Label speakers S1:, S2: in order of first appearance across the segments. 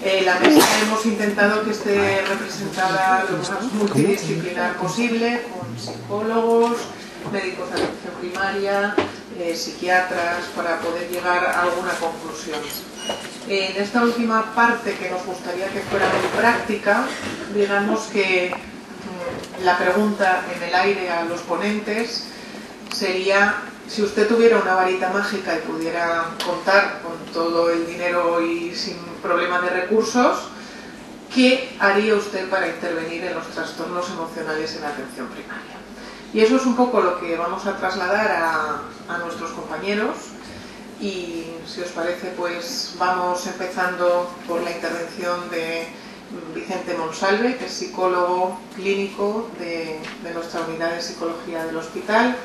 S1: La mesa hemos intentado que esté representada lo más multidisciplinar posible, con psicólogos, médicos de atención primaria, psiquiatras, para poder llegar a alguna conclusión. En esta última parte, que nos gustaría que fuera muy práctica, digamos que la pregunta en el aire a los ponentes sería: si usted tuviera una varita mágica y pudiera contar con todo el dinero y sin problema de recursos, ¿qué haría usted para intervenir en los trastornos emocionales en la atención primaria? Y eso es un poco lo que vamos a trasladar a nuestros compañeros. Y si os parece, pues vamos empezando por la intervención de Vicente Monsalve, que es psicólogo clínico de nuestra unidad de psicología del hospital.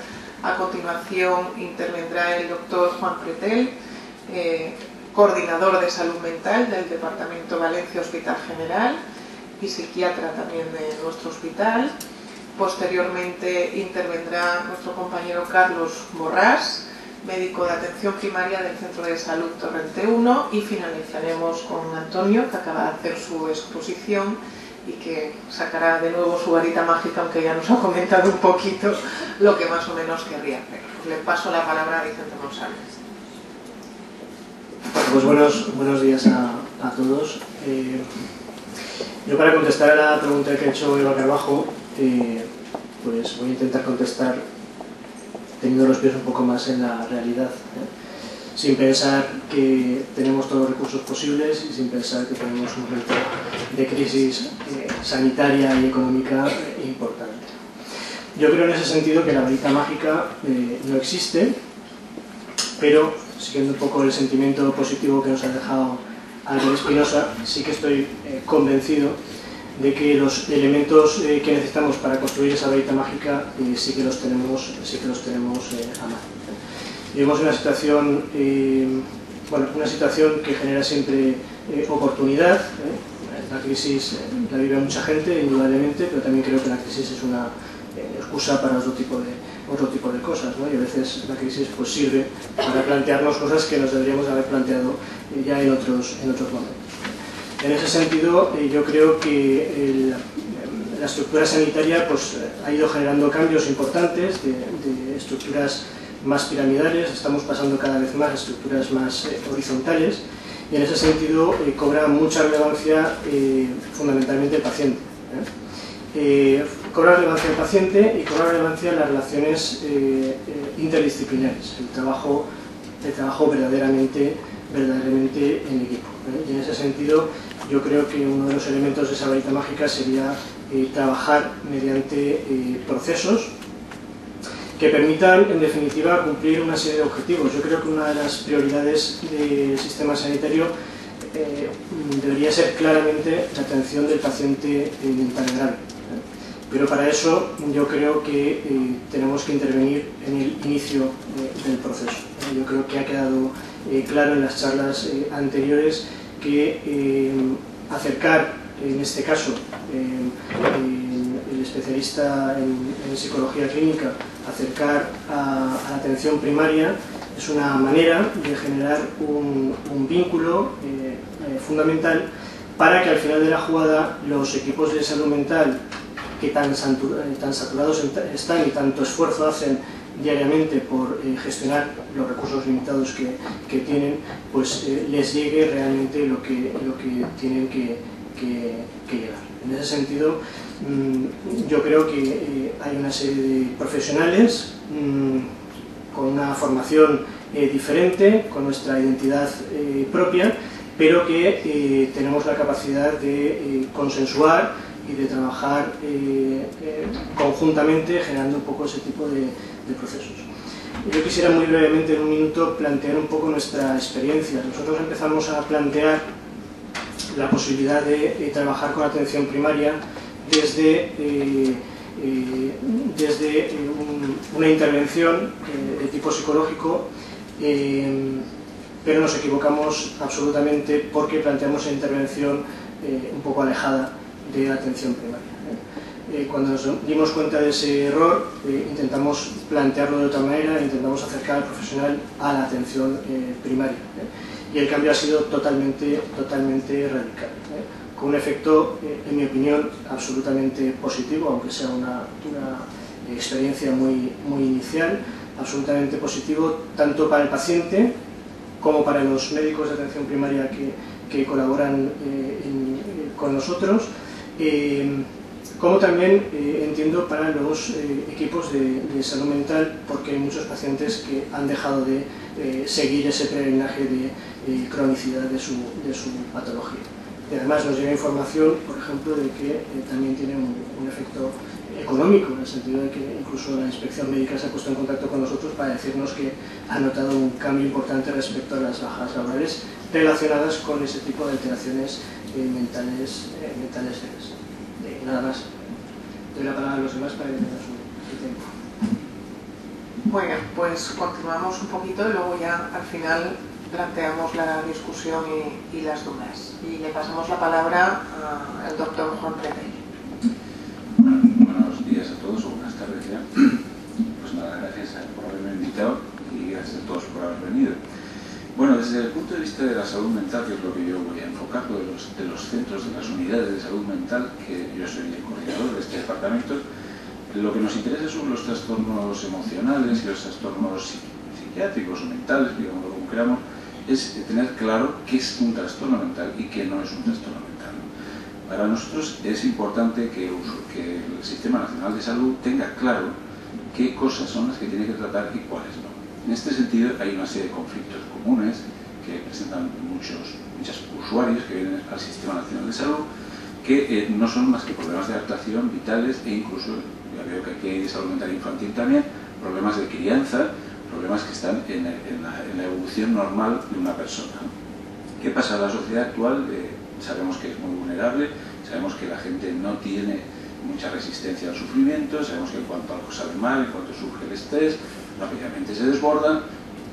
S1: A continuación intervendrá el doctor Juan Pretel, coordinador de salud mental del Departamento Valencia Hospital General y psiquiatra también de nuestro hospital. Posteriormente intervendrá nuestro compañero Carlos Borrás, médico de atención primaria del Centro de Salud Torrente 1, y finalizaremos con Antonio, que acaba de hacer su exposición y que sacará de nuevo su varita mágica, aunque ya nos ha comentado un poquito lo que más o menos querría hacer. Le paso la palabra a Vicente Monsalve.
S2: Pues buenos días a todos. Yo, para contestar a la pregunta que ha hecho Eva Carbajo, pues voy a intentar contestar teniendo los pies un poco más en la realidad, sin pensar que tenemos todos los recursos posibles y sin pensar que tenemos un momento de crisis sanitaria y económica importante. Yo creo en ese sentido que la varita mágica no existe, pero siguiendo un poco el sentimiento positivo que nos ha dejado Álvaro Espinosa, sí que estoy convencido de que los elementos que necesitamos para construir esa varita mágica sí que los tenemos a mano. Vivimos una situación, una situación que genera siempre oportunidad. La crisis la vive mucha gente, indudablemente, pero también creo que la crisis es una excusa para otro tipo de cosas, ¿no? Y a veces la crisis pues sirve para plantearnos cosas que nos deberíamos haber planteado ya en otros momentos. En ese sentido, yo creo que la estructura sanitaria pues, ha ido generando cambios importantes de estructuras más piramidales. Estamos pasando cada vez más a estructuras más horizontales, y en ese sentido cobra mucha relevancia fundamentalmente el paciente. Cobra relevancia el paciente y cobra relevancia las relaciones interdisciplinares, el trabajo verdaderamente en equipo. Y en ese sentido, yo creo que uno de los elementos de esa varita mágica sería trabajar mediante procesos que permitan, en definitiva, cumplir una serie de objetivos. Yo creo que una de las prioridades del sistema sanitario debería ser claramente la atención del paciente mental grave. Pero para eso yo creo que tenemos que intervenir en el inicio del proceso. Yo creo que ha quedado claro en las charlas anteriores que acercar, en este caso, el especialista en psicología clínica, acercar a la atención primaria es una manera de generar un vínculo fundamental para que al final de la jugada los equipos de salud mental, que tan saturados están y tanto esfuerzo hacen diariamente por gestionar los recursos limitados que tienen, pues les llegue realmente lo que tienen que llegar. En ese sentido, yo creo que hay una serie de profesionales con una formación diferente, con nuestra identidad propia, pero que tenemos la capacidad de consensuar y de trabajar conjuntamente, generando un poco ese tipo de procesos. Yo quisiera muy brevemente, en un minuto, plantear un poco nuestra experiencia. Nosotros empezamos a plantear la posibilidad de trabajar con atención primaria desde una intervención de tipo psicológico, pero nos equivocamos absolutamente porque planteamos una intervención un poco alejada de la atención primaria. Cuando nos dimos cuenta de ese error, intentamos plantearlo de otra manera, intentamos acercar al profesional a la atención primaria. y el cambio ha sido totalmente radical, con un efecto, en mi opinión, absolutamente positivo, aunque sea una experiencia muy inicial, absolutamente positivo tanto para el paciente como para los médicos de atención primaria que colaboran con nosotros, como también entiendo para los equipos de salud mental, porque hay muchos pacientes que han dejado de seguir ese peregrinaje de cronicidad de su patología. Y además nos llega información, por ejemplo, de que también tiene un efecto económico, en el sentido de que incluso la inspección médica se ha puesto en contacto con nosotros para decirnos que ha notado un cambio importante respecto a las bajas laborales relacionadas con ese tipo de alteraciones mentales leves. Nada más. Doy la palabra a los demás para que tengan su tiempo.
S1: Bueno, pues continuamos un poquito y luego ya al final planteamos la discusión y las dudas. Y le pasamos la palabra al doctor Juan Pérez.
S3: Buenos días a todos, o buenas tardes ya. Pues nada, gracias por haberme invitado y gracias a todos por haber venido. Bueno, desde el punto de vista de la salud mental, que es lo que yo voy a enfocar, de los centros, de las unidades de salud mental, que yo soy el coordinador de este departamento, lo que nos interesa son los trastornos emocionales y los trastornos psiquiátricos o mentales, digámoslo como queramos, es tener claro qué es un trastorno mental y qué no es un trastorno mental. Para nosotros es importante que el Sistema Nacional de Salud tenga claro qué cosas son las que tiene que tratar y cuáles no. En este sentido hay una serie de conflictos comunes que presentan muchos usuarios que vienen al Sistema Nacional de Salud, que no son más que problemas de adaptación vitales e incluso, ya veo que aquí hay de salud mental infantil también, problemas de crianza, problemas que están en la evolución normal de una persona. ¿Qué pasa? La sociedad actual sabemos que es muy vulnerable, sabemos que la gente no tiene mucha resistencia al sufrimiento, sabemos que en cuanto algo sale mal, en cuanto surge el estrés, rápidamente se desbordan.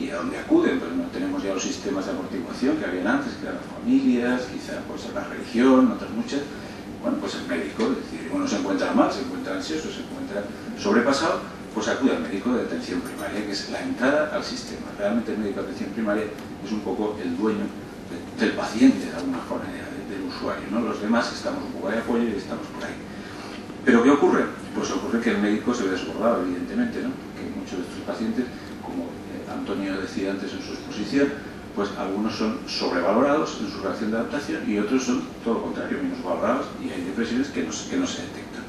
S3: ¿Y a dónde acuden? Pues no tenemos ya los sistemas de amortiguación que habían antes, que eran las familias, quizá pues la religión, otras muchas. Bueno, pues el médico, es decir, uno se encuentra mal, se encuentra ansioso, se encuentra sobrepasado, pues acude al médico de atención primaria, que es la entrada al sistema. Realmente el médico de atención primaria es un poco el dueño del paciente, de alguna forma, del usuario, ¿no? Los demás estamos un poco de apoyo y estamos por ahí. ¿Pero qué ocurre? Pues ocurre que el médico se ve desbordado, evidentemente, ¿no? Que muchos de estos pacientes, como Antonio decía antes en su exposición, pues algunos son sobrevalorados en su reacción de adaptación y otros son todo lo contrario, minusvalorados, y hay depresiones que no se detectan.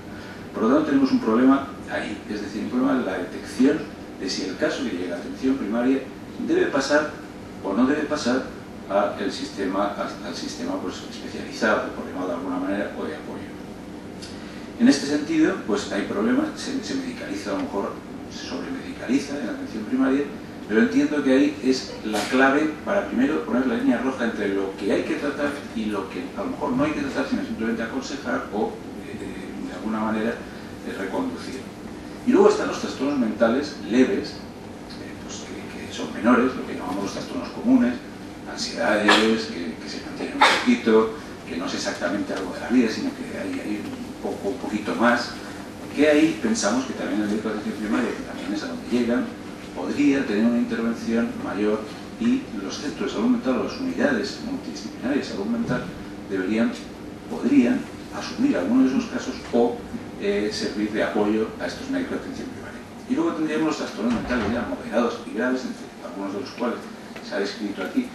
S3: Por lo tanto, tenemos un problema ahí, es decir, un problema de la detección de si el caso que llega a atención primaria debe pasar o no debe pasar al sistema pues, especializado, por llamarlo de alguna manera, o de apoyo. En este sentido, pues hay problemas, se medicaliza, a lo mejor se sobremedicaliza en la atención primaria, pero entiendo que ahí es la clave para primero poner la línea roja entre lo que hay que tratar y lo que a lo mejor no hay que tratar, sino simplemente aconsejar o de alguna manera reconducir. Y luego están los trastornos mentales leves, pues que son menores, lo que llamamos los trastornos comunes, ansiedades, que se mantienen un poquito, que no es exactamente algo de la vida, sino que hay un poquito más, que ahí pensamos que también el médico de atención primaria, que también es a donde llegan, podría tener una intervención mayor, y los centros de salud mental o las unidades multidisciplinarias de salud mental podrían asumir algunos de esos casos o servir de apoyo a estos médicos de atención primaria. Y luego tendríamos los trastornos mentales ya moderados y graves, entre algunos de los cuales se ha descrito aquí,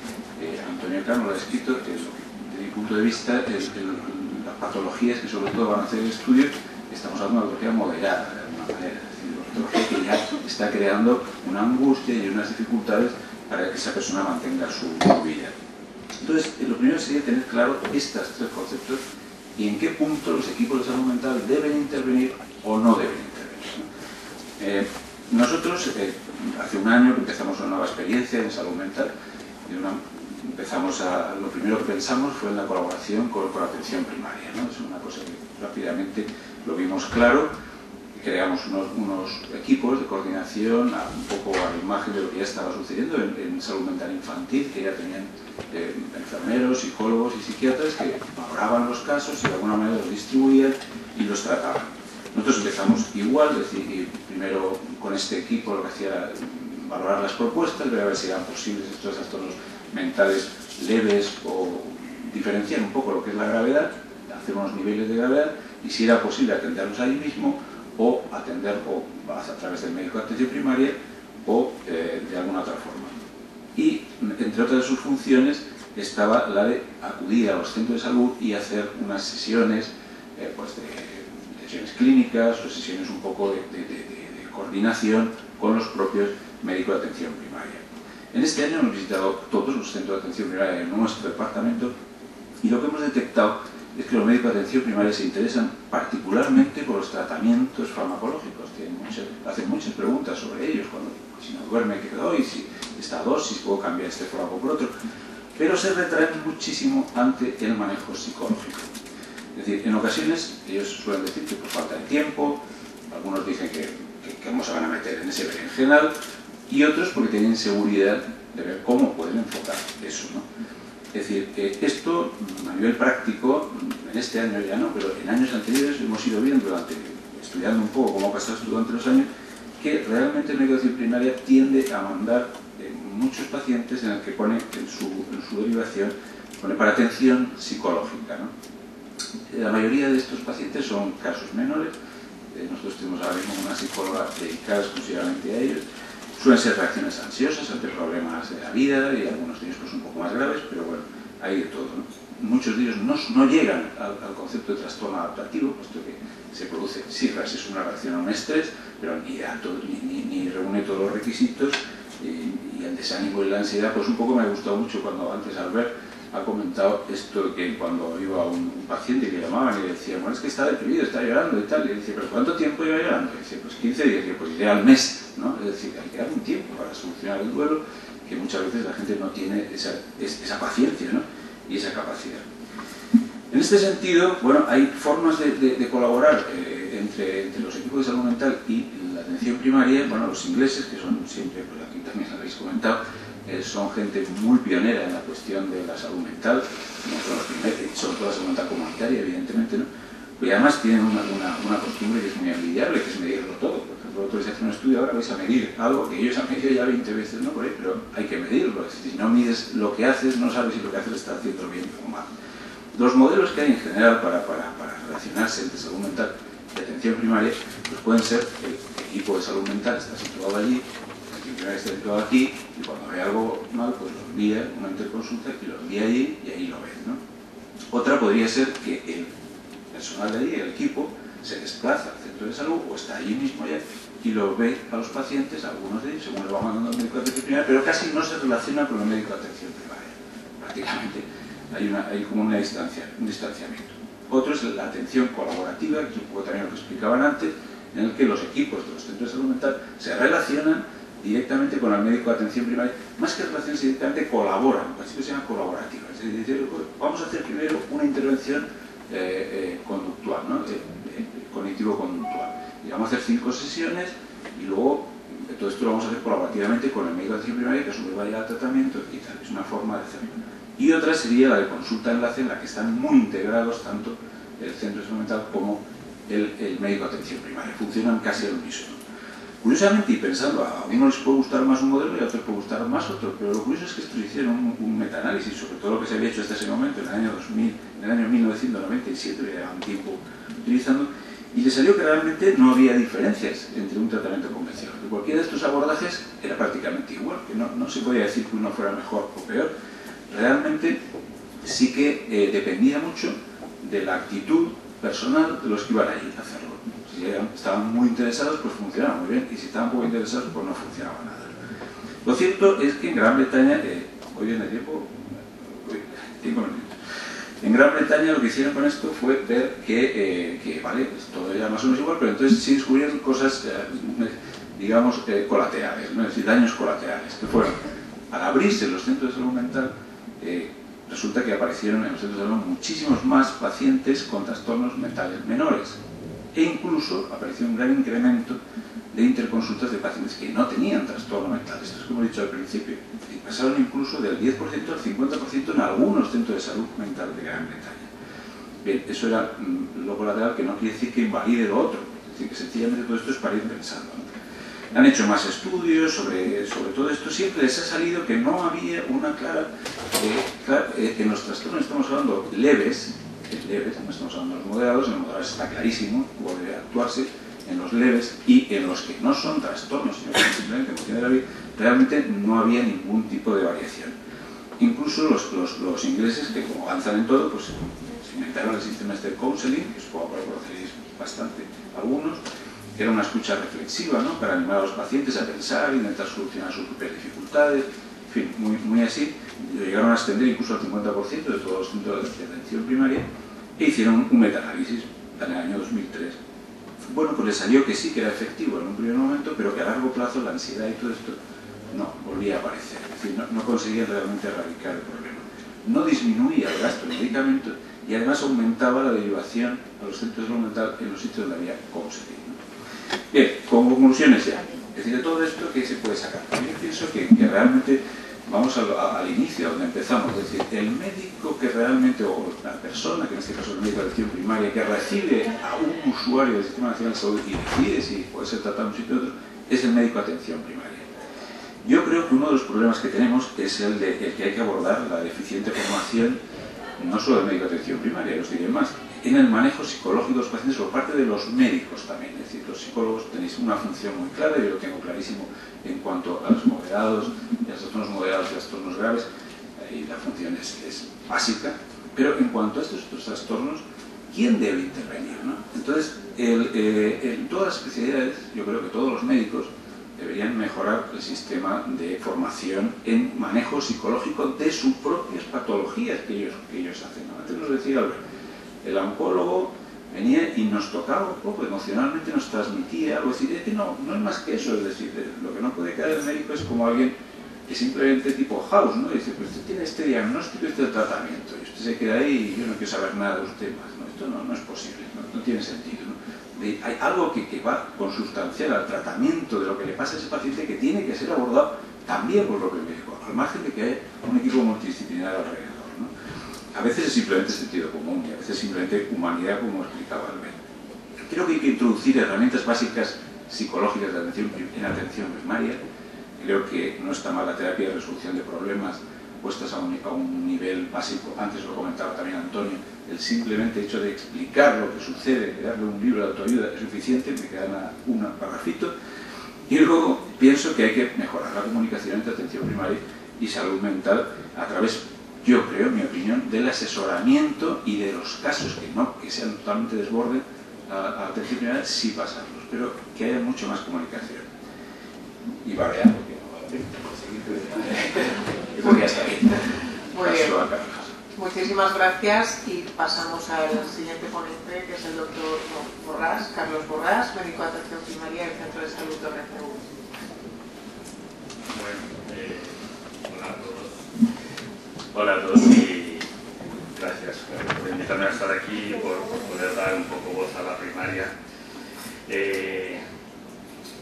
S3: Antonio Cano lo ha descrito, desde mi punto de vista, las patologías que sobre todo van a hacer el estudio, estamos hablando de una patología moderada, de alguna manera, es decir, una patología que ya está creando una angustia y unas dificultades para que esa persona mantenga su vida. Entonces, lo primero sería tener claro estos tres conceptos y en qué punto los equipos de salud mental deben intervenir o no deben intervenir. Nosotros, hace un año que empezamos una nueva experiencia en salud mental, lo primero que pensamos fue en la colaboración con atención primaria, ¿no? Es una cosa que rápidamente lo vimos claro, creamos unos equipos de coordinación un poco a la imagen de lo que ya estaba sucediendo en salud mental infantil, que ya tenían enfermeros, psicólogos y psiquiatras que valoraban los casos y de alguna manera los distribuían y los trataban. Nosotros empezamos igual, es decir, primero con este equipo lo que hacía era valorar las propuestas, ver a ver si eran posibles estos trastornos mentales leves o diferenciar un poco lo que es la gravedad, hacer unos niveles de gravedad y si era posible atenderlos ahí mismo o atender a través del médico de atención primaria o de alguna otra forma. Y entre otras de sus funciones estaba la de acudir a los centros de salud y hacer unas sesiones pues de sesiones clínicas o sesiones un poco de coordinación con los propios médicos de atención primaria. En este año hemos visitado todos los centros de atención primaria de nuestro departamento y lo que hemos detectado es que los médicos de atención primaria se interesan particularmente por los tratamientos farmacológicos. Hacen muchas preguntas sobre ellos, si no duerme, ¿qué doy? Si esta dosis, puedo cambiar este fármaco por otro. Pero se retraen muchísimo ante el manejo psicológico. Es decir, en ocasiones ellos suelen decir que por falta de tiempo, algunos dicen que cómo se van a meter en ese berenjenal, y otros porque tienen seguridad de ver cómo pueden enfocar eso, ¿no? Es decir, esto a nivel práctico, en este año ya no, pero en años anteriores hemos ido viendo, estudiando un poco cómo ha pasado esto durante los años, que realmente el médico de atención primaria tiende a mandar muchos pacientes en el que pone en su derivación, pone para atención psicológica, ¿no? La mayoría de estos pacientes son casos menores, nosotros tenemos ahora mismo una psicóloga dedicada exclusivamente a ellos. Suelen ser reacciones ansiosas ante problemas de la vida y algunos de ellos pues un poco más graves, pero bueno, hay de todo, ¿no? Muchos de ellos no llegan al concepto de trastorno adaptativo, puesto que se produce, sí, es una reacción a un estrés, pero ni reúne todos los requisitos y el desánimo y la ansiedad, pues un poco me ha gustado mucho cuando antes Albert ha comentado esto que cuando iba un paciente que llamaban y le decían, bueno, es que está deprimido, está llorando y tal, y dice, ¿pero cuánto tiempo lleva llorando? Y dice, pues 15 días, y pues iré al mes, ¿no? Es decir, hay que dar un tiempo para solucionar el duelo, que muchas veces la gente no tiene esa paciencia, ¿no? Y esa capacidad. En este sentido, bueno, hay formas de colaborar entre los equipos de salud mental y la atención primaria. Bueno, los ingleses, que son siempre, pues aquí también lo habéis comentado, son gente muy pionera en la cuestión de la salud mental, no son los primeros, sobre todo la salud mental comunitaria, evidentemente, ¿no? Y además tienen una costumbre que es muy envidiable, que es medirlo todo. Por ejemplo, vosotros hacéis un estudio ahora, vais a medir algo que ellos han medido ya 20 veces, ¿no? Por ahí, pero hay que medirlo. Es decir, si no mides lo que haces, no sabes si lo que haces está haciendo bien o mal. Los modelos que hay en general para relacionarse entre salud mental y atención primaria, pues pueden ser el equipo de salud mental está situado allí, la atención primaria está situado aquí, y cuando ve algo mal, pues lo envía una interconsulta y lo envía allí y ahí lo ven, ¿no? Otra podría ser que el personal de allí, el equipo, se desplaza al centro de salud o está allí mismo ya y lo ve a los pacientes, algunos de ellos, según le va mandando el médico de atención primaria, pero casi no se relaciona con el médico de atención primaria. Prácticamente hay como un distanciamiento. Otro es la atención colaborativa, que es un poco también lo que explicaban antes, en el que los equipos de los centros de salud mental se relacionan directamente con el médico de atención primaria, más que relaciones directamente colaboran, así que se llama colaborativa. Es decir, vamos a hacer primero una intervención conductual, ¿no? Cognitivo-conductual. Y vamos a hacer 5 sesiones y luego todo esto lo vamos a hacer colaborativamente con el médico de atención primaria que a su vez va a llegar al tratamiento y tal. Es una forma de hacerlo. Y otra sería la de consulta-enlace, en la que están muy integrados tanto el centro de salud mental como el médico de atención primaria. Funcionan casi al unísono. Curiosamente, y pensando, a unos les puede gustar más un modelo y a otros les puede gustar más otro, pero lo curioso es que estos hicieron un metaanálisis sobre todo lo que se había hecho hasta ese momento, en el año 2000, en el año 1997, que llevaban tiempo utilizando, y les salió que realmente no había diferencias entre un tratamiento convencional. Que cualquiera de estos abordajes era prácticamente igual, que no se podía decir que uno fuera mejor o peor. Realmente sí que dependía mucho de la actitud personal de los que iban allí a hacerlo. Si estaban muy interesados, pues funcionaba muy bien, y si estaban poco interesados, pues no funcionaba nada. Lo cierto es que en Gran Bretaña, hoy viene tiempo, 5 minutos. En Gran Bretaña lo que hicieron con esto fue ver que vale, pues todo era más o menos igual, pero entonces sí descubrieron cosas, digamos, colaterales, ¿no? Es decir, daños colaterales, que fueron, al abrirse los centros de salud mental, resulta que aparecieron en los centros de salud muchísimos más pacientes con trastornos mentales menores, e incluso apareció un gran incremento de interconsultas de pacientes que no tenían trastorno mental. Esto es como he dicho al principio. Y pasaron incluso del 10% al 50% en algunos centros de salud mental de Gran Bretaña. Bien, eso era lo colateral, que no quiere decir que invalide lo otro. Es decir, que sencillamente todo esto es para ir pensando, ¿no? Han hecho más estudios sobre todo esto. Siempre les ha salido que no había una clara... en los trastornos estamos hablando leves, no estamos hablando de los moderados. En los moderados está clarísimo, puede actuarse en los leves, y en los que no son trastornos, sino que simplemente emoción de la vida, realmente no había ningún tipo de variación. Incluso los ingleses, que como avanzan en todo, pues se inventaron el sistema este de counseling, que supongo que lo conoceréis bastante algunos, que era una escucha reflexiva, ¿no?, para animar a los pacientes a pensar, intentar solucionar sus propias dificultades, en fin, muy así. Llegaron a extender incluso al 50% de todos los centros de atención primaria, e hicieron un metaanálisis en el año 2003. Bueno, pues les salió que sí, que era efectivo en un primer momento, pero que a largo plazo la ansiedad y todo esto no volvía a aparecer. Es decir, no conseguían realmente erradicar el problema. No disminuía el gasto en medicamentos y además aumentaba la derivación a los centros de salud mental en los sitios donde había counseling, ¿no? Bien, con conclusiones ya. Es decir, de todo esto, ¿qué se puede sacar? Yo pienso que realmente vamos al inicio, donde empezamos. Es decir, el médico que realmente, o la persona, que en este caso es el médico de atención primaria, que recibe a un usuario del Sistema Nacional de Salud y decide si puede ser tratado en un sitio u otro, es el médico de atención primaria. Yo creo que uno de los problemas que tenemos es el que hay que abordar, la deficiente formación, no solo del médico de atención primaria, os diré más, en el manejo psicológico de los pacientes por parte de los médicos también. Es decir, los psicólogos tenéis una función muy clara, yo lo tengo clarísimo en cuanto a los moderados, y a los trastornos moderados y a los trastornos graves, y la función es básica, pero en cuanto a estos otros trastornos, ¿quién debe intervenir, ¿no? Entonces, en todas las especialidades, yo creo que todos los médicos deberían mejorar el sistema de formación en manejo psicológico de sus propias patologías que ellos hacen, ¿no? Antes nos decía Albert, el oncólogo venía y nos tocaba un poco, emocionalmente nos transmitía algo. Es decir, es que no es más que eso. Es decir, lo que no puede quedar el médico es como alguien que simplemente tipo House, ¿no? Dice, pues usted tiene este diagnóstico y este tratamiento, y usted se queda ahí y yo no quiero saber nada de usted más, ¿no? Esto no es posible, no tiene sentido, ¿no? Hay algo que va consustancial al tratamiento de lo que le pasa a ese paciente, que tiene que ser abordado también por lo que el médico, al margen de que haya un equipo multidisciplinar alrededor, ¿no? A veces es simplemente sentido común y a veces simplemente humanidad, como explicaba Albert. Creo que hay que introducir herramientas básicas psicológicas en atención primaria. Creo que no está mal la terapia de resolución de problemas puestas a un nivel básico. Antes lo comentaba también Antonio, el simplemente hecho de explicar lo que sucede, de darle un libro de autoayuda es suficiente, me queda un parrafito. Y luego pienso que hay que mejorar la comunicación entre atención primaria y salud mental a través, yo creo, en mi opinión, del asesoramiento y de los casos que sean totalmente desborde a atención primaria, sí pasarlos, pero que haya mucho más comunicación. Y variar, porque no va a seguir.
S1: Muy bien. Muchísimas gracias y pasamos al siguiente ponente, que es el doctor Borrás, Carlos Borrás, médico de atención primaria del Centro de Salud de RCU.
S4: Hola a todos y gracias por invitarme a estar aquí, por poder dar un poco voz a la primaria.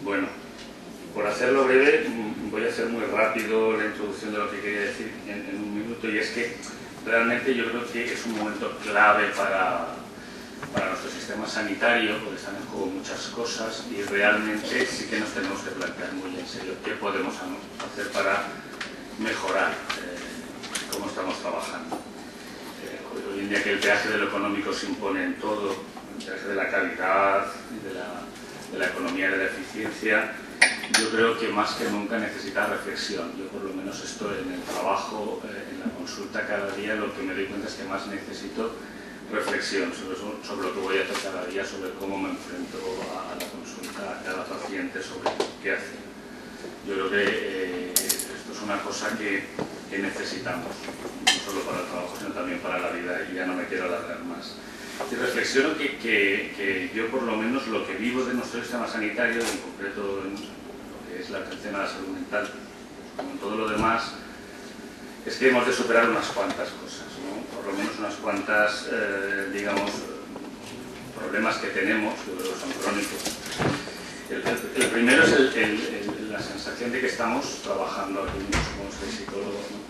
S4: Bueno, por hacerlo breve, voy a hacer muy rápido la introducción de lo que quería decir en un minuto, y es que realmente yo creo que es un momento clave para nuestro sistema sanitario, porque están en juego muchas cosas y realmente sí que nos tenemos que plantear muy en serio qué podemos hacer para mejorar cómo estamos trabajando. Hoy en día que el peaje de lo económico se impone en todo, el peaje de la calidad, de la economía y de la eficiencia, yo creo que más que nunca necesita reflexión. Yo por lo menos estoy en el trabajo, en la consulta cada día, lo que me doy cuenta es que más necesito reflexión sobre lo que voy a hacer cada día, sobre cómo me enfrento a la consulta, a cada paciente, sobre qué hacer. Yo creo que esto es una cosa que necesitamos, no solo para el trabajo, sino también para la vida, y ya no me quiero alargar más. Y reflexiono que yo por lo menos lo que vivo de nuestro sistema sanitario, en concreto en lo que es la atención a la salud mental, como en todo lo demás, es que hemos de superar unas cuantas cosas, ¿no? Por lo menos unas cuantas, digamos, problemas que tenemos, yo creo que son crónicos. El primero es la sensación de que estamos trabajando aquí, como soy psicólogo, ¿no?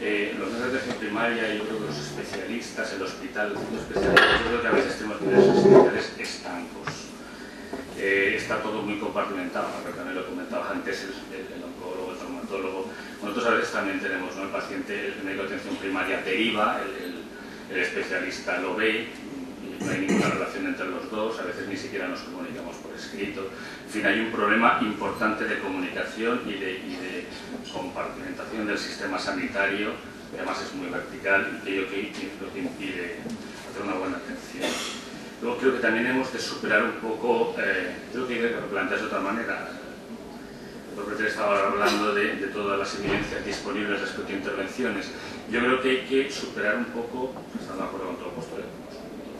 S4: Los centros de atención primaria, yo creo que los especialistas, el hospital, los especialistas, yo creo que a veces tenemos niveles especiales estancos. está todo muy compartimentado, porque también lo comentaba antes el oncólogo, el traumatólogo. Nosotros a veces también tenemos, ¿no? El paciente, el médico de atención primaria deriva, el especialista lo ve, y no hay ninguna relación entre los dos, a veces ni siquiera nos comunicamos por escrito. En fin, hay un problema importante de comunicación y de compartimentación del sistema sanitario, que además es muy vertical y que yo creo que impide hacer una buena atención. Luego creo que también hemos de superar un poco, creo que hay que plantearse de otra manera. El profesor estaba hablando de todas las evidencias disponibles respecto a intervenciones. Yo creo que hay que superar un poco, estando de acuerdo con todo lo puesto,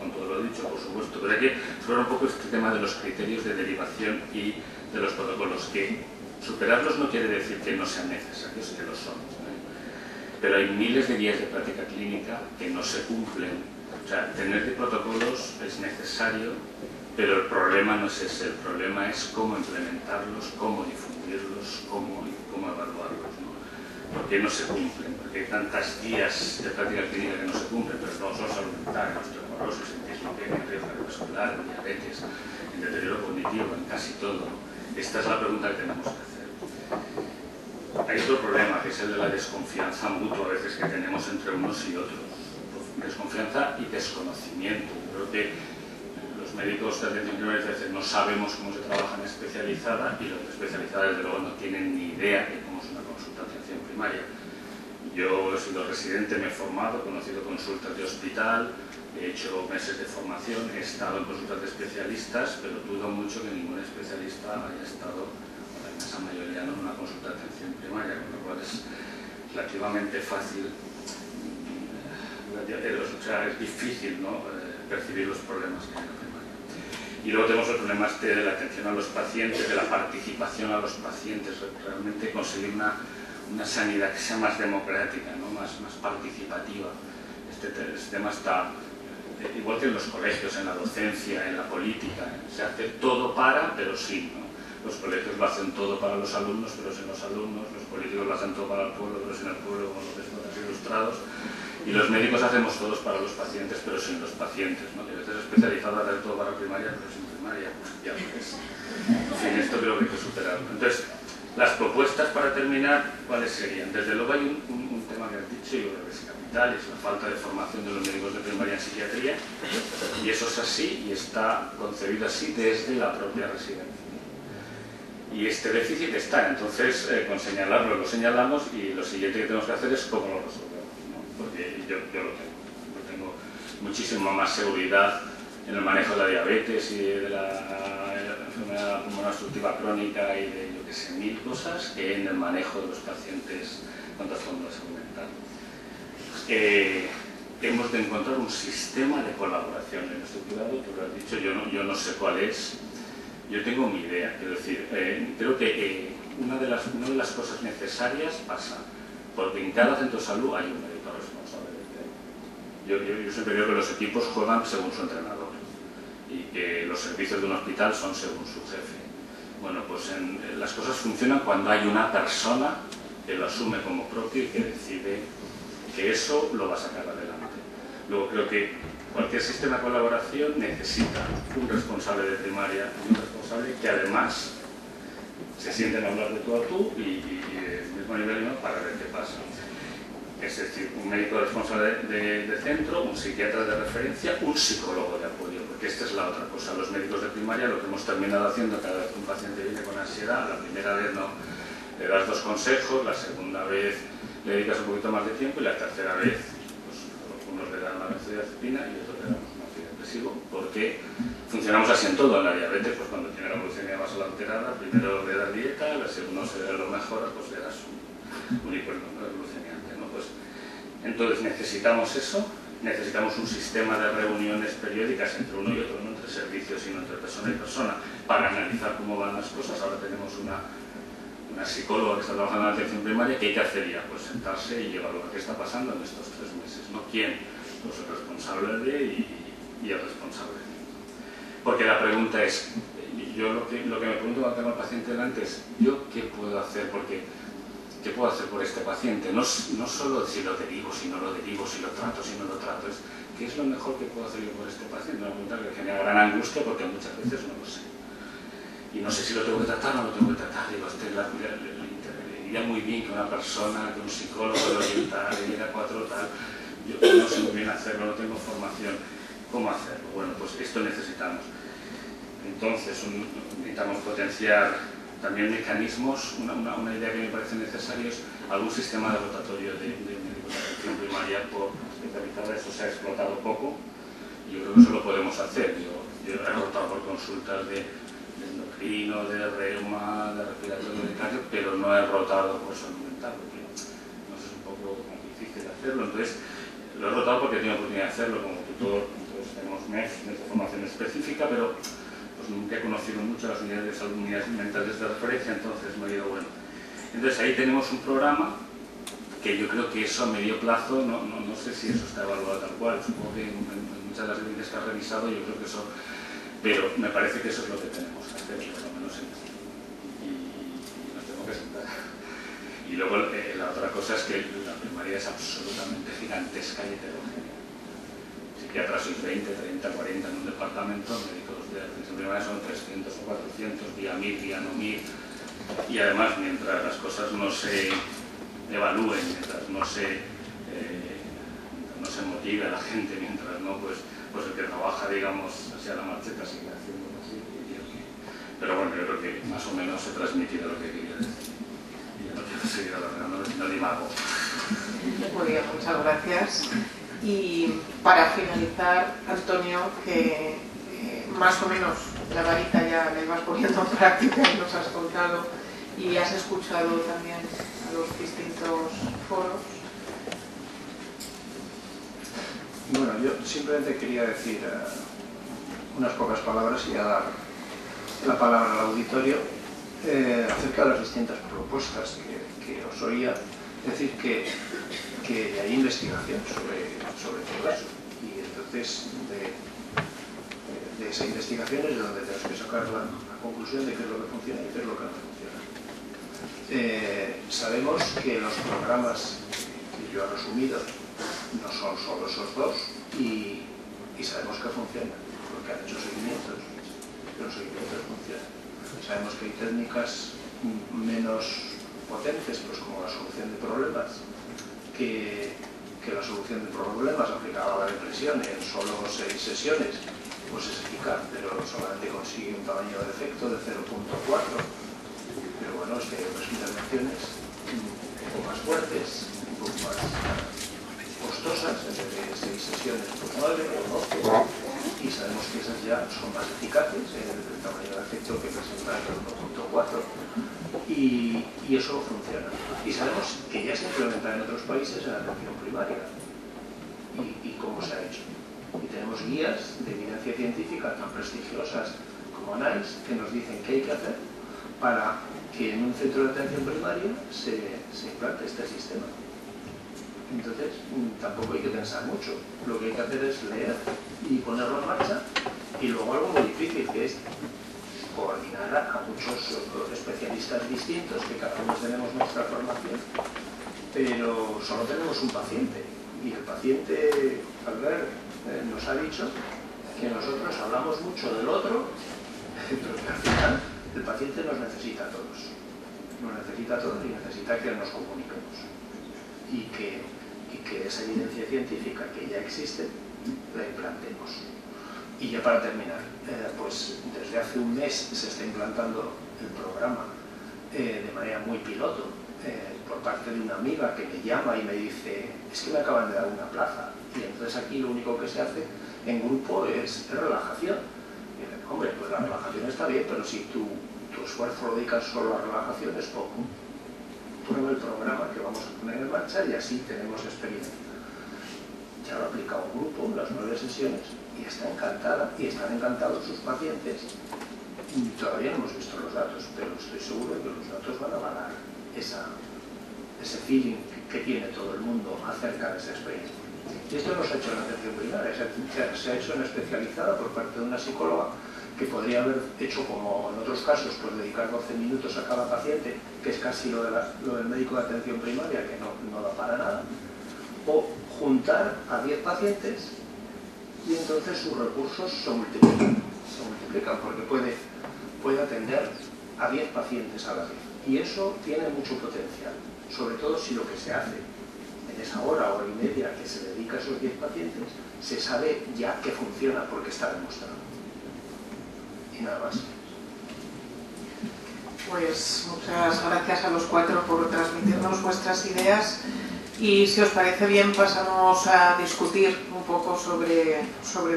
S4: con todo lo dicho, por supuesto, pero hay que superar un poco este tema de los criterios de derivación y de los protocolos, que superarlos no quiere decir que no sean necesarios, que lo son, pero hay miles de guías de práctica clínica que no se cumplen. O sea, tener de protocolos es necesario, pero el problema no es ese, el problema es cómo implementarlos, cómo difundirlos, cómo evaluarlos, ¿no? ¿Por qué no se cumplen? Porque hay tantas guías de práctica clínica que no se cumplen, pero no solo salud mental, en osteoporosis, en dislipemia, en riesgo cardiovascular, en diabetes, en deterioro cognitivo, en casi todo. Esta es la pregunta que tenemos que hacer. Hay otro problema, que es el de la desconfianza mutua a veces que tenemos entre unos y otros. Desconfianza y desconocimiento. Creo que los médicos de atención primaria a veces no sabemos cómo se trabaja en especializada, y los de especializada desde luego no tienen ni idea de cómo es una consulta de atención primaria. Yo he sido residente, me he formado, he conocido consultas de hospital, he hecho meses de formación, he estado en consultas de especialistas, pero dudo mucho que ningún especialista haya estado, la inmensa mayoría, no, en una consulta de atención primaria, con lo cual es relativamente fácil. O sea, es difícil, ¿no? Percibir los problemas que hay en la primaria. Y luego tenemos el problema de la atención a los pacientes, de la participación a los pacientes, realmente conseguir una sanidad que sea más democrática, ¿no? más participativa. Este tema está, igual que en los colegios, en la docencia, en la política, se hace todo para, pero sin, ¿no? Los colegios lo hacen todo para los alumnos, pero sin los alumnos, los políticos lo hacen todo para el pueblo, pero sin el pueblo, como los desnudos ilustrados. Y los médicos hacemos todos para los pacientes, pero sin los pacientes, ¿no? Que a veces especializado hacer todo para primaria, pero sin primaria, ya ves. En fin, esto creo que hay que superarlo. Entonces, las propuestas para terminar, ¿cuáles serían? Desde luego hay un tema que has dicho, y creo que es capital, es la falta de formación de los médicos de primaria en psiquiatría, y eso es así, y está concebido así desde la propia residencia. Y este déficit está, entonces, con señalarlo lo señalamos, y lo siguiente que tenemos que hacer es cómo lo resolvemos. Porque yo lo tengo muchísima más seguridad en el manejo de la diabetes y de la enfermedad pulmonar obstructiva crónica y de, yo que sé, mil cosas, que en el manejo de los pacientes con trastorno de salud mental. Hemos de encontrar un sistema de colaboración en estructurado, tú lo has dicho, yo no sé cuál es, yo tengo mi idea, quiero decir, creo que una de las cosas necesarias pasa porque en cada centro de salud hay un médico responsable del tema. Yo siempre digo que los equipos juegan según su entrenador y que los servicios de un hospital son según su jefe. Bueno, pues las cosas funcionan cuando hay una persona que lo asume como propio y que decide que eso lo va a sacar adelante. Luego creo que cualquier sistema de colaboración necesita un responsable de primaria y un responsable que además se sienten a hablar de tú a tú y mismo nivel, ¿no? Para ver qué pasa. Es decir, un médico responsable de centro, un psiquiatra de referencia, un psicólogo de apoyo, porque esta es la otra cosa. Los médicos de primaria lo que hemos terminado haciendo cada vez que un paciente viene con ansiedad, la primera vez no le das 2 consejos, la segunda vez le dedicas un poquito más de tiempo y la tercera vez pues, unos le dan una benzodiazepina y otros le dan un antidepresivo, porque funcionamos así en todo. En la diabetes, pues cuando tiene la glucemia más alterada, primero le das dieta, segundo se lo mejora, pues le das un hiperglucemiante, ¿no? Pues, entonces necesitamos eso, necesitamos un sistema de reuniones periódicas entre uno y otro, no entre servicios, sino entre persona y persona, para analizar cómo van las cosas. Ahora tenemos una psicóloga que está trabajando en la atención primaria, que hay que hacer ya, pues sentarse y evaluar qué está pasando en estos 3 meses, no quién, pues el responsable de y el responsable de. Porque la pregunta es, yo lo que me pregunto cuando tengo al paciente delante es, ¿yo qué puedo hacer? Porque, ¿qué puedo hacer por este paciente? No solo si lo derivo, si no lo derivo, si lo trato, si no lo trato, es ¿qué es lo mejor que puedo hacer yo por este paciente? Una pregunta que genera gran angustia porque muchas veces no lo sé. y no sé si lo tengo que tratar o no lo tengo que tratar. Digo, le iría muy bien que una persona, que un psicólogo lo orientara, le diera 4 tal. Yo no sé muy bien hacerlo, no tengo formación. ¿Cómo hacerlo? Bueno, pues esto necesitamos. Entonces, necesitamos potenciar también mecanismos. Una idea que me parece necesaria es algún sistema de rotatorio de médicos de atención primaria por especializada. Eso se ha explotado poco y yo creo que eso lo podemos hacer. Yo he rotado por consultas de endocrino, de reuma, de respiratorio, de cardio, pero no he rotado por salud mental, porque no sé, es un poco difícil hacerlo. Entonces, lo he rotado porque he tenido oportunidad de hacerlo como tutor. Entonces, tenemos MEF de formación específica, pero pues nunca he conocido mucho las unidades de salud, unidades mentales de referencia, entonces me ha ido bueno. Entonces, ahí tenemos un programa que yo creo que eso a medio plazo, no sé si eso está evaluado tal cual, supongo que en muchas de las evidencias que has revisado, yo creo que eso, pero me parece que eso es lo que tenemos que hacer, por lo menos en esto. Y nos tenemos que sentar. Y luego la otra cosa es que la primaria es absolutamente gigantesca y heterogénea. Psiquiatras sois 20, 30, 40 en un departamento, médicos de atención primaria son 300 o 400, día 1000, día no 1000. Y además, mientras las cosas no se evalúen, mientras no se motive a la gente, mientras no, pues el que trabaja, digamos, hacia la marcheta sigue haciendo así. Pero bueno, yo creo que más o menos he transmitido lo que quería decir. Y ya no quiero seguir alargando, no divago.
S1: Muy bien, muchas gracias. Y para finalizar, Antonio, que más o menos la varita ya la ibas poniendo en práctica y nos has contado y has escuchado también a los distintos foros.
S5: Bueno, yo simplemente quería decir unas pocas palabras y a dar la palabra al auditorio acerca de las distintas propuestas que os oía decir que hay investigación sobre todo eso. Y entonces de esa investigación es de donde tenemos que sacar la conclusión de qué es lo que funciona y qué es lo que no funciona. Sabemos que los programas que yo he resumido no son solo esos dos y sabemos que funcionan porque han hecho seguimientos y los seguimientos funcionan. Sabemos que hay técnicas menos potentes, pues como la solución de problemas, que la solución de problemas aplicada a la depresión en solo 6 sesiones pues es eficaz, pero solamente consigue un tamaño de efecto de 0.4. Pero bueno, es que hay otras intervenciones un poco más fuertes, un poco más costosas, en vez de 6 sesiones, pues 9 o 12, y sabemos que esas ya son más eficaces, el tamaño de efecto que presenta el 1.4, y eso funciona. Y sabemos que ya se implementa en otros países en la atención primaria, y cómo se ha hecho. Y tenemos guías de evidencia científica tan prestigiosas como NICE que nos dicen qué hay que hacer para que en un centro de atención primaria se implante este sistema. Entonces, tampoco hay que pensar mucho. Lo que hay que hacer es leer y ponerlo en marcha. Y luego algo muy difícil, que es coordinar a muchos especialistas distintos, que cada uno tenemos nuestra formación, pero solo tenemos un paciente. Y el paciente, Albert, nos ha dicho que nosotros hablamos mucho del otro, pero que al final el paciente nos necesita a todos. Nos necesita a todos y necesita que nos comuniquemos. Y que esa evidencia científica que ya existe, la implantemos. Y ya para terminar, pues desde hace un mes se está implantando el programa de manera muy piloto por parte de una amiga que me llama y me dice, es que me acaban de dar una plaza. Y entonces aquí lo único que se hace en grupo es relajación. Y dice, hombre, pues la relajación está bien, pero si tu esfuerzo lo dedicas solo a relajación es poco. Prueba el programa que vamos a poner en marcha y así tenemos experiencia. Ya lo ha aplicado un grupo, las 9 sesiones, y está encantada, y están encantados sus pacientes. Todavía no hemos visto los datos, pero estoy seguro de que los datos van a avalar ese feeling que tiene todo el mundo acerca de esa experiencia. Y esto no se ha hecho en la atención primaria, se ha hecho en especializada por parte de una psicóloga que podría haber hecho, como en otros casos, pues dedicar 12 minutos a cada paciente, que es casi lo del médico de atención primaria, que no da para nada, o juntar a 10 pacientes y entonces sus recursos se multiplican porque puede atender a 10 pacientes a la vez. Y eso tiene mucho potencial, sobre todo si lo que se hace en esa hora y media que se dedica a esos 10 pacientes, se sabe ya que funciona porque está demostrado. Y nada más.
S1: Pues muchas gracias a los cuatro por transmitirnos vuestras ideas y si os parece bien pasamos a discutir un poco sobre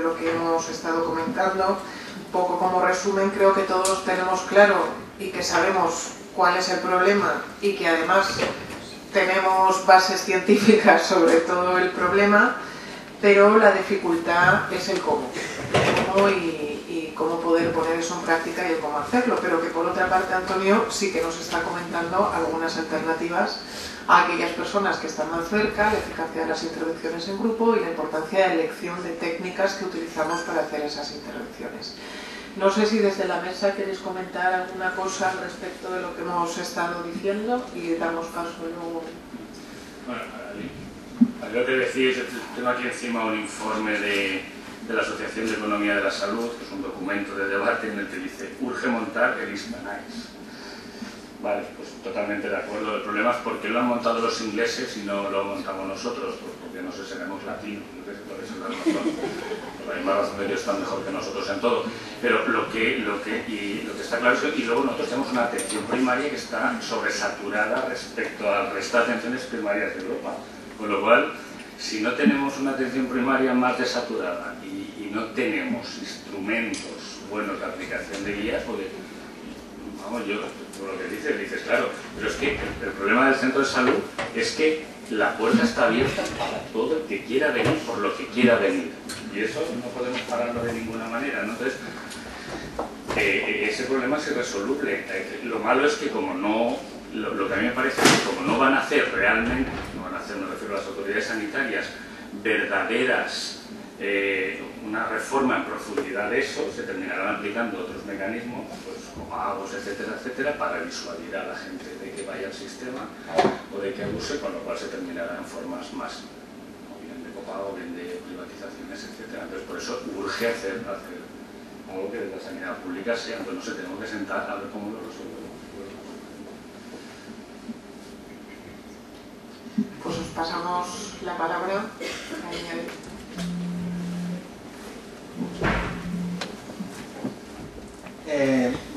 S1: lo que hemos estado comentando. Un poco como resumen, creo que todos tenemos claro y que sabemos cuál es el problema y que además tenemos bases científicas sobre todo el problema, pero la dificultad es el cómo y cómo poder poner eso en práctica y el cómo hacerlo, pero que por otra parte Antonio sí que nos está comentando algunas alternativas a aquellas personas que están más cerca, la eficacia de las intervenciones en grupo y la importancia de elección de técnicas que utilizamos para hacer esas intervenciones. No sé si desde la mesa queréis comentar alguna cosa al respecto de lo que hemos estado diciendo y damos paso luego.
S4: Bueno, a lo que decís, tengo aquí encima un informe de la Asociación de Economía de la Salud, que es un documento de debate en el que dice urge montar el ISPANICE. Vale, pues totalmente de acuerdo. El problema es porque lo han montado los ingleses y no lo montamos nosotros, pues porque no sé, seremos latinos, por eso la razón. Por la misma razón de que ellos están mejor que nosotros en todo. Pero lo que está claro es que, y luego nosotros tenemos una atención primaria que está sobresaturada respecto al resto de atenciones primarias de Europa. Con lo cual, si no tenemos una atención primaria más desaturada y no tenemos instrumentos buenos de aplicación de guías, porque, vamos, yo, por lo que dices, claro, pero es que el problema del centro de salud es que la puerta está abierta para todo el que quiera venir por lo que quiera venir. Y eso no podemos pararlo de ninguna manera, ¿no? Entonces, ese problema es irresoluble. Lo malo es que como no, lo que a mí me parece es que como no van a hacer realmente, no van a hacer, me refiero a las autoridades sanitarias, verdaderas, una reforma en profundidad de eso, se terminarán aplicando otros mecanismos, pues copagos, etcétera, etcétera, para disuadir a la gente de que vaya al sistema o de que abuse, con lo cual se terminará en formas más, o bien de copago, bien de privatizaciones, etcétera. Entonces, por eso urge hacer algo que de la sanidad pública sea, pues no sé, tenemos que sentar a ver cómo lo resolvemos.
S1: Pues os pasamos la palabra.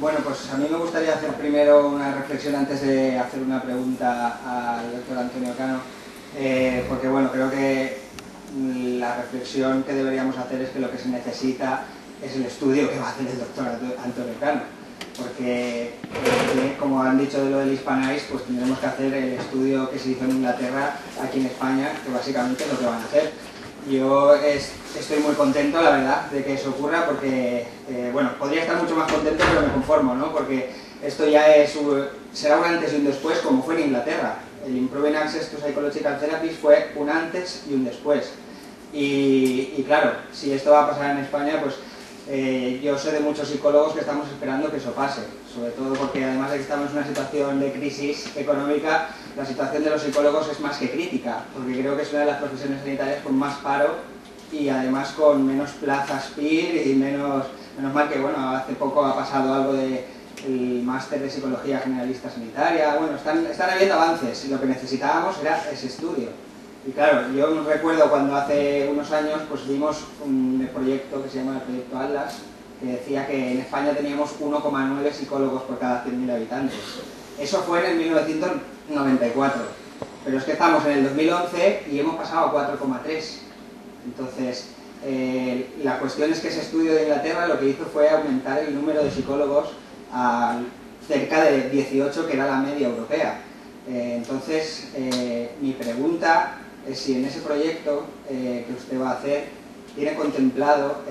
S6: Bueno, pues a mí me gustaría hacer primero una reflexión antes de hacer una pregunta al doctor Antonio Cano, porque bueno, creo que la reflexión que deberíamos hacer es que lo que se necesita es el estudio que va a hacer el doctor Antonio Cano, porque como han dicho de lo del ISPANICE, pues tendremos que hacer el estudio que se hizo en Inglaterra aquí en España, que básicamente es lo que van a hacer. Yo estoy muy contento, la verdad, de que eso ocurra, porque, bueno, podría estar mucho más contento, pero me conformo, ¿no? Porque esto ya será un antes y un después, como fue en Inglaterra. El Improving Access to Psychological Therapies fue un antes y un después. Y claro, si esto va a pasar en España, pues yo sé de muchos psicólogos que estamos esperando que eso pase, sobre todo porque además de que estamos en una situación de crisis económica, la situación de los psicólogos es más que crítica, porque creo que es una de las profesiones sanitarias con más paro y además con menos plazas PIR y menos mal que, bueno, hace poco ha pasado algo del máster de psicología generalista sanitaria. Bueno, están habiendo avances y lo que necesitábamos era ese estudio. Y claro, yo recuerdo cuando hace unos años pues vimos un proyecto que se llama el Proyecto Atlas, que decía que en España teníamos 1,9 psicólogos por cada 100.000 habitantes. Eso fue en el 1994, pero es que estamos en el 2011 y hemos pasado a 4,3. Entonces, la cuestión es que ese estudio de Inglaterra lo que hizo fue aumentar el número de psicólogos a cerca de 18, que era la media europea. Entonces, mi pregunta es si en ese proyecto que usted va a hacer tiene contemplado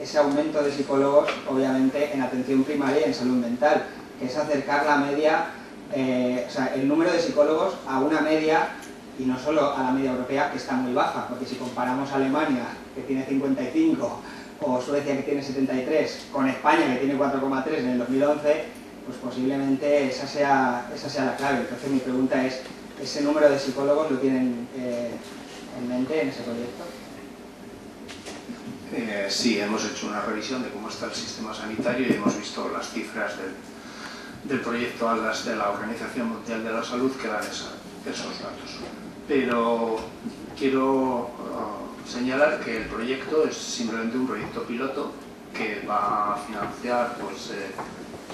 S6: ese aumento de psicólogos, obviamente en atención primaria y en salud mental, que es acercar la media, o sea, el número de psicólogos a una media, y no solo a la media europea, que está muy baja, porque si comparamos Alemania, que tiene 55, o Suecia, que tiene 73, con España, que tiene 4,3 en el 2011, pues posiblemente esa sea la clave. Entonces mi pregunta es, ¿ese número de psicólogos lo tienen en mente en ese proyecto?
S5: Sí, hemos hecho una revisión de cómo está el sistema sanitario y hemos visto las cifras del proyecto ATLAS de la Organización Mundial de la Salud que dan esos datos. Pero quiero señalar que el proyecto es simplemente un proyecto piloto que va a financiar pues,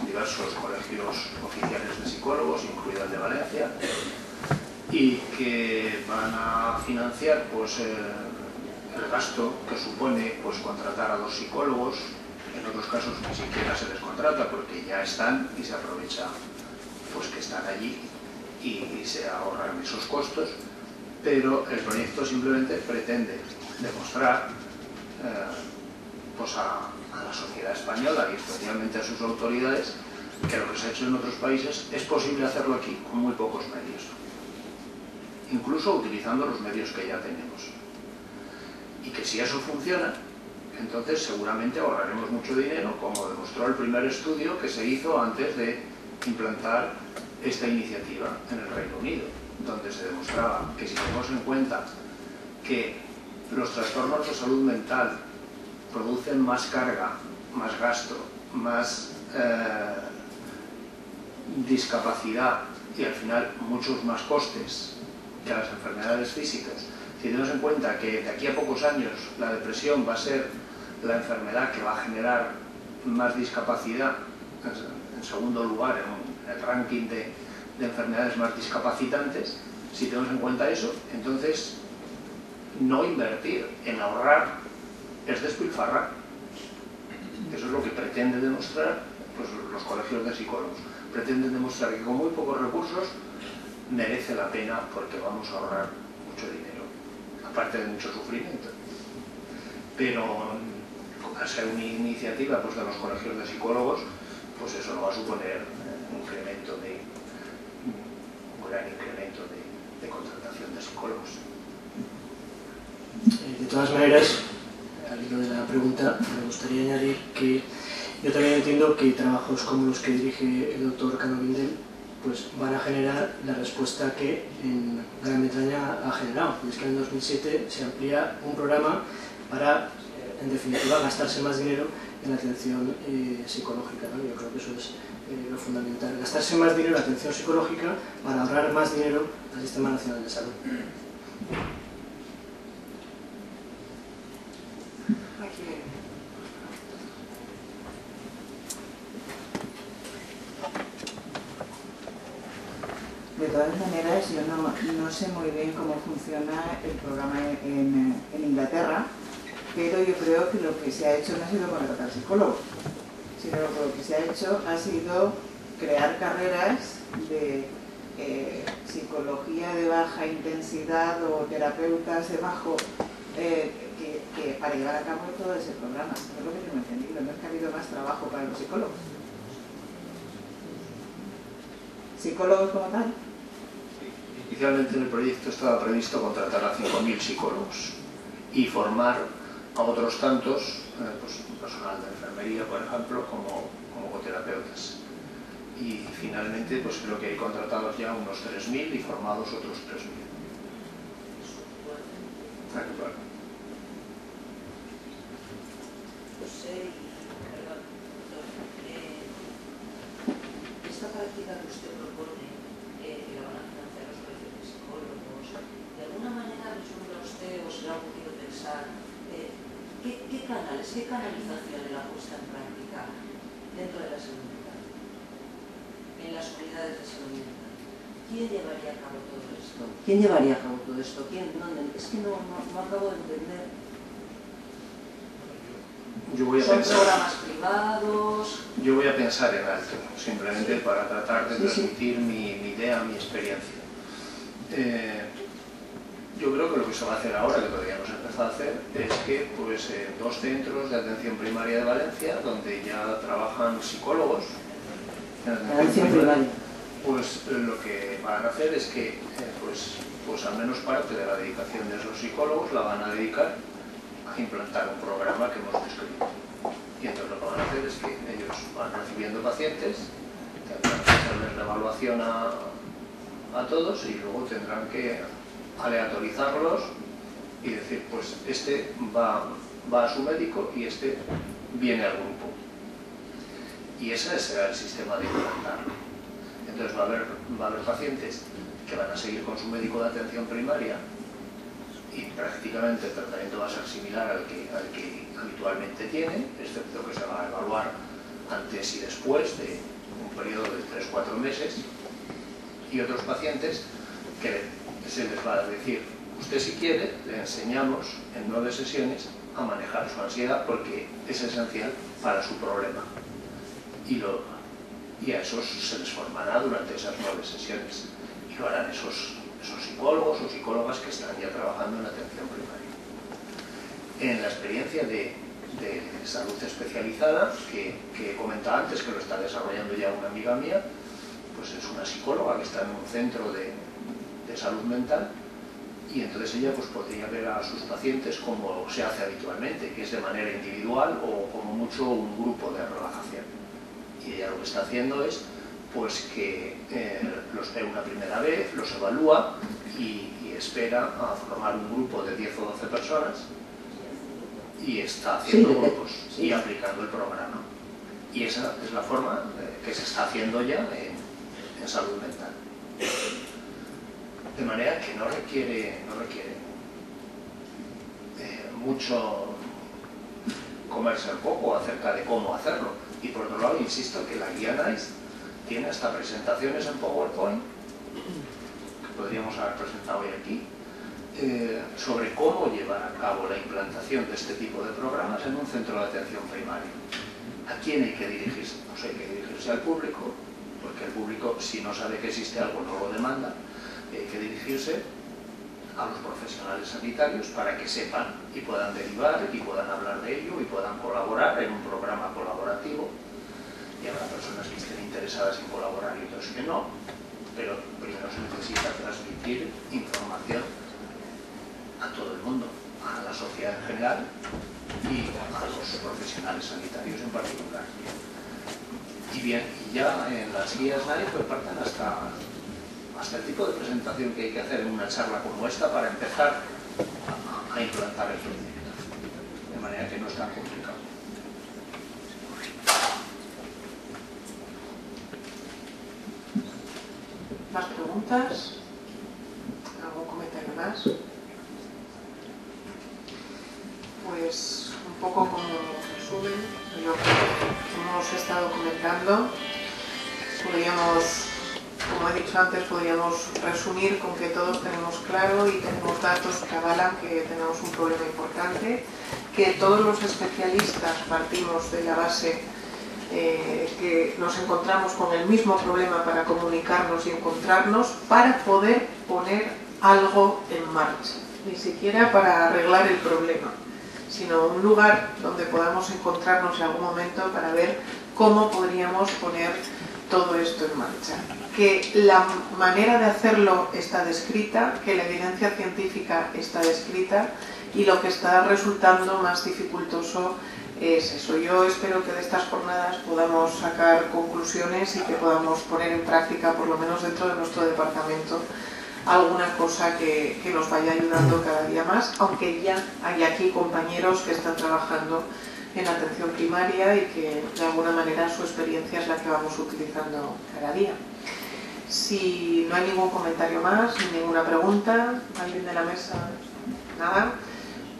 S5: diversos colegios oficiales de psicólogos, incluido el de Valencia, y que van a financiar pues, el gasto que supone pues, contratar a 2 psicólogos. En otros casos ni siquiera se les contrata porque ya están y se aprovecha pues, que están allí y se ahorran esos costos, pero el proyecto simplemente pretende demostrar pues a la sociedad española y especialmente a sus autoridades que lo que se ha hecho en otros países es posible hacerlo aquí con muy pocos medios, incluso utilizando los medios que ya tenemos. Y que si eso funciona, entonces seguramente ahorraremos mucho dinero, como demostró el primer estudio que se hizo antes de implantar esta iniciativa en el Reino Unido, donde se demostraba que si tenemos en cuenta que los trastornos de salud mental producen más carga, más gasto, más discapacidad y al final muchos más costes que las enfermedades físicas. Si tenemos en cuenta que de aquí a pocos años la depresión va a ser la enfermedad que va a generar más discapacidad, en segundo lugar en el ranking de enfermedades más discapacitantes, si tenemos en cuenta eso, entonces no invertir en ahorrar es despilfarrar. Eso es lo que pretende demostrar pues, los colegios de psicólogos. Pretenden demostrar que con muy pocos recursos merece la pena porque vamos a ahorrar mucho dinero, aparte de mucho sufrimiento. Pero al ser una iniciativa pues, de los colegios de psicólogos, pues eso no va a suponer un gran incremento de contratación de psicólogos.
S2: De todas maneras, al hilo de la pregunta, me gustaría añadir que yo también entiendo que trabajos como los que dirige el doctor Cano Guindel pues van a generar la respuesta que en Gran Bretaña ha generado. Y es que en 2007 se amplía un programa para, en definitiva, gastarse más dinero en la atención psicológica, ¿no? Yo creo que eso es lo fundamental. Gastarse más dinero en atención psicológica para ahorrar más dinero al Sistema Nacional de Salud.
S7: De todas maneras, yo no sé muy bien cómo funciona el programa en Inglaterra, pero yo creo que lo que se ha hecho no ha sido contratar psicólogos, sino que lo que se ha hecho ha sido crear carreras de psicología de baja intensidad o terapeutas de bajo que para llevar a cabo todo ese programa. No es lo que yo me he entendido, no es que ha habido más trabajo para los psicólogos. ¿Psicólogos como tal?
S5: Inicialmente en el proyecto estaba previsto contratar a 5.000 psicólogos y formar a otros tantos, pues, personal de enfermería, por ejemplo, como coterapeutas. Y finalmente pues creo que hay contratados ya unos 3.000 y formados otros 3.000. Claro.
S8: José, perdón, doctor, esta práctica que usted propone, que la van a financiar los colegios de psicólogos, ¿de alguna manera vislumbra usted o se le ha ocurrido pensar qué canales, qué canalización de la puesta en práctica dentro de la salud mental, en las unidades de salud mental? ¿Quién llevaría a cabo todo esto? ¿Quién llevaría a cabo todo esto? ¿Dónde? Es que no acabo de entender. ¿Son programas privados?
S5: Yo voy a pensar en alto, simplemente para tratar de transmitir mi idea, mi experiencia. Yo creo que lo que se va a hacer ahora, que todavía no se empezó a hacer, es que pues, 2 centros de atención primaria de Valencia, donde ya trabajan psicólogos en atención primaria, pues lo que van a hacer es que pues al menos parte de la dedicación de esos psicólogos la van a dedicar a implantar un programa que hemos descrito. Y entonces lo que van a hacer es que ellos van recibiendo pacientes, tendrán que hacerles la evaluación a todos y luego tendrán que aleatorizarlos y decir, pues este va va a su médico y este viene al grupo. Y ese será el sistema de implantarlo. Entonces va a haber pacientes que van a seguir con su médico de atención primaria y prácticamente el tratamiento va a ser similar al que habitualmente tiene, excepto que se va a evaluar antes y después de un periodo de 3-4 meses, y otros pacientes que se les va a decir, usted si quiere, le enseñamos en 9 sesiones a manejar su ansiedad porque es esencial para su problema. Y a esos se les formará durante esas 9 sesiones y lo harán esos psicólogos o psicólogas que están ya trabajando en la atención primaria. En la experiencia de salud especializada, que he comentado antes, que lo está desarrollando ya una amiga mía, pues es una psicóloga que está en un centro de salud mental y entonces ella pues podría ver a sus pacientes como se hace habitualmente, que es de manera individual o como mucho un grupo de relajación. Y ella lo que está haciendo es pues que los ve una primera vez, los evalúa y espera a formar un grupo de 10 o 12 personas y está haciendo grupos y aplicando el programa. Y esa es la forma que se está haciendo ya en salud mental. De manera que no requiere mucho comerse el coco acerca de cómo hacerlo. Y por otro lado, insisto que la guía NICE tiene hasta presentaciones en PowerPoint, que podríamos haber presentado hoy aquí, sobre cómo llevar a cabo la implantación de este tipo de programas en un centro de atención primaria. ¿A quién hay que dirigirse? Pues hay que dirigirse al público, porque el público, si no sabe que existe algo, no lo demanda. Hay que dirigirse a los profesionales sanitarios para que sepan y puedan derivar y puedan hablar de ello y puedan colaborar en un programa colaborativo. Y habrá personas que estén interesadas en colaborar y otras que no, pero primero se necesita transmitir información a todo el mundo, a la sociedad en general y a los profesionales sanitarios en particular. Y bien, ya en las guías NICE pues parten hasta el tipo de presentación que hay que hacer en una charla como esta para empezar a implantar el proyecto. De manera que no es tan complicado.
S1: ¿Más preguntas? ¿Algún comentario más? Pues un poco como resumen de lo que hemos estado comentando, como he dicho antes, podríamos resumir con que todos tenemos claro y tenemos datos que avalan que tenemos un problema importante, que todos los especialistas partimos de la base que nos encontramos con el mismo problema para comunicarnos y encontrarnos para poder poner algo en marcha, ni siquiera para arreglar el problema, sino un lugar donde podamos encontrarnos en algún momento para ver cómo podríamos poner todo esto en marcha. Que la manera de hacerlo está descrita, que la evidencia científica está descrita y lo que está resultando más dificultoso es eso. Yo espero que de estas jornadas podamos sacar conclusiones y que podamos poner en práctica, por lo menos dentro de nuestro departamento, alguna cosa que nos vaya ayudando cada día más, aunque ya hay aquí compañeros que están trabajando en atención primaria y que de alguna manera su experiencia es la que vamos utilizando cada día. Si no hay ningún comentario más, ninguna pregunta, ¿alguien de la mesa? Nada.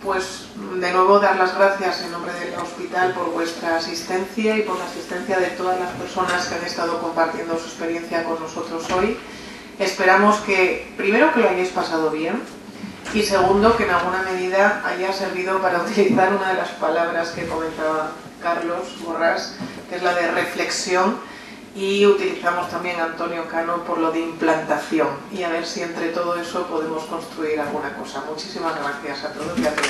S1: Pues de nuevo dar las gracias en nombre del hospital por vuestra asistencia y por la asistencia de todas las personas que han estado compartiendo su experiencia con nosotros hoy. Esperamos que, primero, que lo hayáis pasado bien y segundo, que en alguna medida haya servido para utilizar una de las palabras que comentaba Carlos Borrás, que es la de reflexión, y utilizamos también a Antonio Cano por lo de implantación, y a ver si entre todo eso podemos construir alguna cosa. Muchísimas gracias a todos y a todas.